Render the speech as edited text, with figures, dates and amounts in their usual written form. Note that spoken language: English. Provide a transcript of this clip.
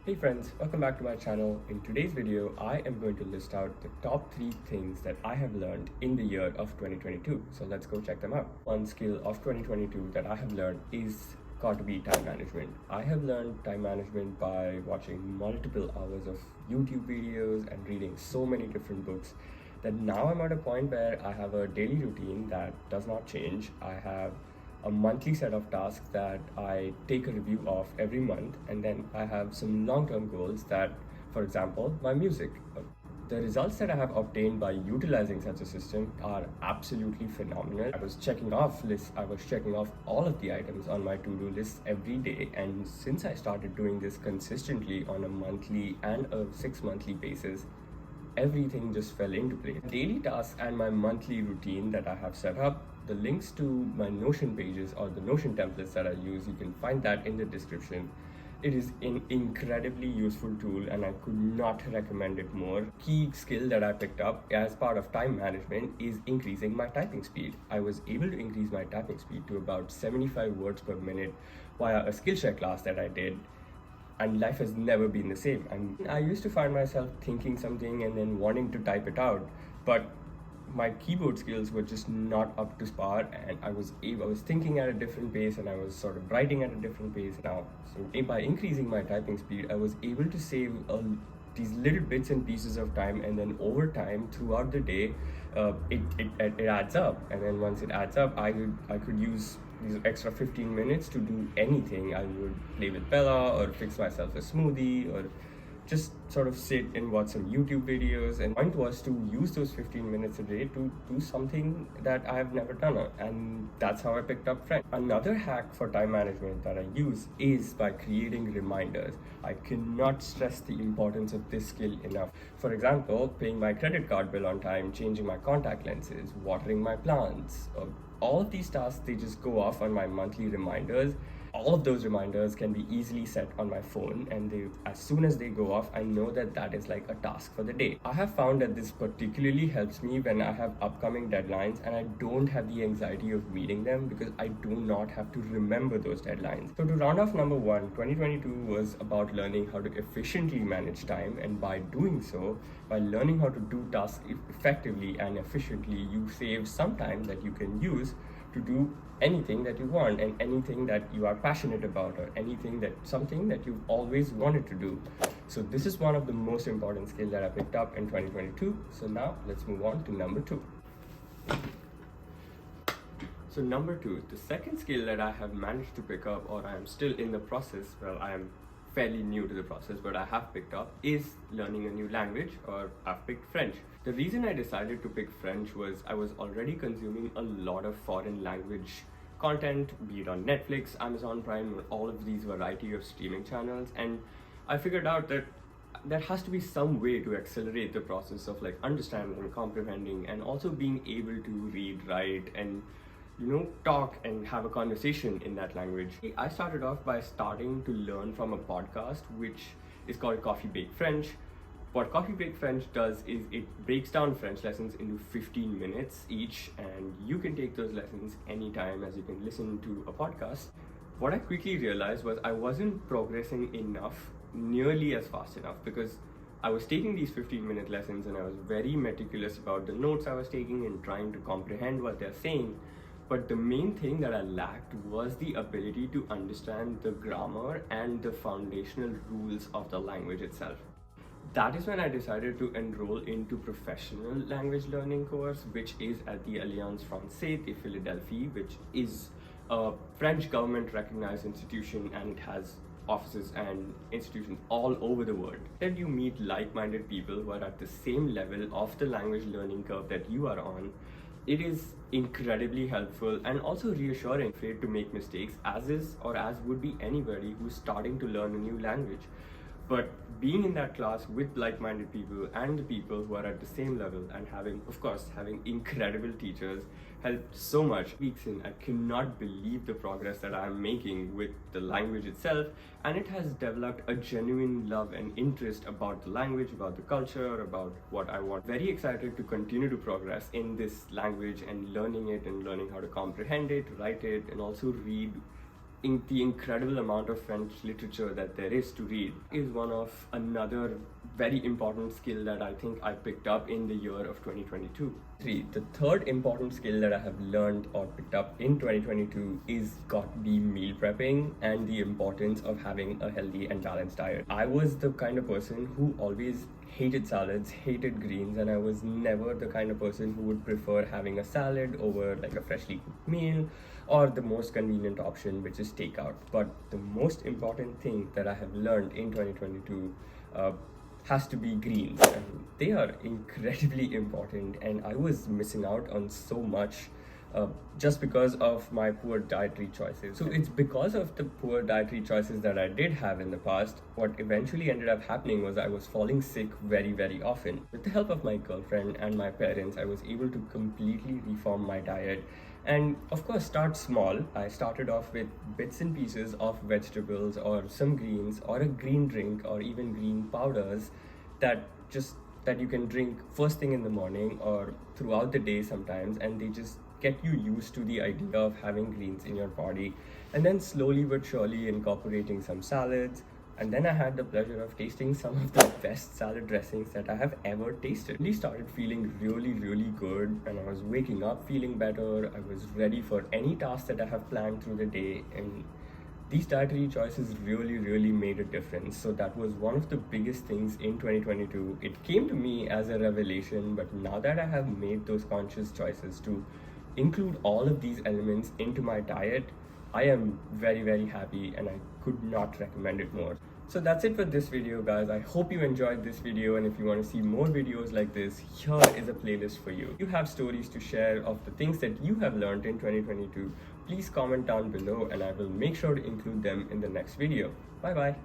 Hey friends, welcome back to my channel. In today's video, I am going to list out the top 3 things that I have learned in the year of 2022. So let's go check them out. One skill of 2022 that I have learned is got to be time management. I have learned time management by watching multiple hours of YouTube videos and reading so many different books that now I'm at a point where I have a daily routine that does not change. I have a monthly set of tasks that I take a review of every month, and then I have some long-term goals that, for example, my music. The results that I have obtained by utilizing such a system are absolutely phenomenal. I was checking off lists, I was checking off all of the items on my to-do list every day, and since I started doing this consistently on a monthly and a 6 monthly basis, everything just fell into place. Daily tasks and my monthly routine that I have set up, the links to my Notion pages or the Notion templates that I use, you can find that in the description. It is an incredibly useful tool and I could not recommend it more. Key skill that I picked up as part of time management is increasing my typing speed. I was able to increase my typing speed to about 75 words per minute via a Skillshare class that I did, and life has never been the same. And I used to find myself thinking something and then wanting to type it out, but my keyboard skills were just not up to par, and I was thinking at a different pace and I was sort of writing at a different pace now. So by increasing my typing speed, I was able to save these little bits and pieces of time, and then over time throughout the day, it adds up. And then once it adds up, I could use these extra 15 minutes to do anything. I would play with Bella or fix myself a smoothie or just sort of sit and watch some YouTube videos. And the point was to use those 15 minutes a day to do something that I have never done, and that's how I picked up French. Another hack for time management that I use is by creating reminders. I cannot stress the importance of this skill enough. For example, paying my credit card bill on time, changing my contact lenses, watering my plants, all of these tasks, they just go off on my monthly reminders. All of those reminders can be easily set on my phone, and as soon as they go off, I know that that is like a task for the day. I have found that this particularly helps me when I have upcoming deadlines and I don't have the anxiety of meeting them because I do not have to remember those deadlines. So to round off number one, 2022 was about learning how to efficiently manage time, and by doing so, by learning how to do tasks effectively and efficiently, you save some time that you can use to do anything that you want and anything that you are passionate about, or something that you've always wanted to do. So this is one of the most important skills that I picked up in 2022. So now let's move on to number two. So number two, the second skill that I have managed to pick up, or I am still in the process, well, I am fairly new to the process, but I have picked up, is learning a new language, or I've picked French. The reason I decided to pick French was I was already consuming a lot of foreign language content, be it on Netflix, Amazon Prime, or all of these variety of streaming channels, and I figured out that there has to be some way to accelerate the process of like understanding, comprehending, and also being able to read, write, and talk and have a conversation in that language. I started off by starting to learn from a podcast which is called Coffee Break French. What Coffee Break French does is it breaks down French lessons into 15 minutes each, and you can take those lessons anytime as you can listen to a podcast. What I quickly realized was I wasn't progressing nearly as fast enough, because I was taking these 15-minute lessons and I was very meticulous about the notes I was taking and trying to comprehend what they're saying. But the main thing that I lacked was the ability to understand the grammar and the foundational rules of the language itself. That is when I decided to enroll into professional language learning course, which is at the Alliance Française de Philadelphie, which is a French government recognized institution, and it has offices and institutions all over the world. Then you meet like-minded people who are at the same level of the language learning curve that you are on. It is incredibly helpful and also reassuring, afraid to make mistakes, as would be anybody who's starting to learn a new language. But being in that class with like-minded people and the people who are at the same level, and having incredible teachers, helped so much. Weeks in, I cannot believe the progress that I'm making with the language itself, and it has developed a genuine love and interest about the language, about the culture, about what I want. Very excited to continue to progress in this language and learning it, and learning how to comprehend it, write it, and also read the incredible amount of French literature that there is to read is one of another very important skill that I think I picked up in the year of 2022. The third important skill that I have learned or picked up in 2022 is got to be meal prepping and the importance of having a healthy and balanced diet. I was the kind of person who always hated salads, hated greens, and I was never the kind of person who would prefer having a salad over like a freshly cooked meal or the most convenient option, which is takeout. But the most important thing that I have learned in 2022 has to be greens. And they are incredibly important, and I was missing out on so much just because of my poor dietary choices. So it's because of the poor dietary choices that I did have in the past, what eventually ended up happening was I was falling sick very, very often. With the help of my girlfriend and my parents, I was able to completely reform my diet and of course start small. I started off with bits and pieces of vegetables or some greens or a green drink or even green powders that you can drink first thing in the morning or throughout the day sometimes, and they just get you used to the idea of having greens in your body, and then slowly but surely incorporating some salads. And then I had the pleasure of tasting some of the best salad dressings that I have ever tasted. I started feeling really, really good, and I was waking up feeling better. I was ready for any task that I have planned through the day, and these dietary choices really, really made a difference. So that was one of the biggest things in 2022. It came to me as a revelation, but now that I have made those conscious choices to include all of these elements into my diet, I am very, very happy, and I could not recommend it more. So that's it for this video, guys. I hope you enjoyed this video, and if you want to see more videos like this, here is a playlist for you. If you have stories to share of the things that you have learned in 2022, please comment down below and I will make sure to include them in the next video. Bye bye.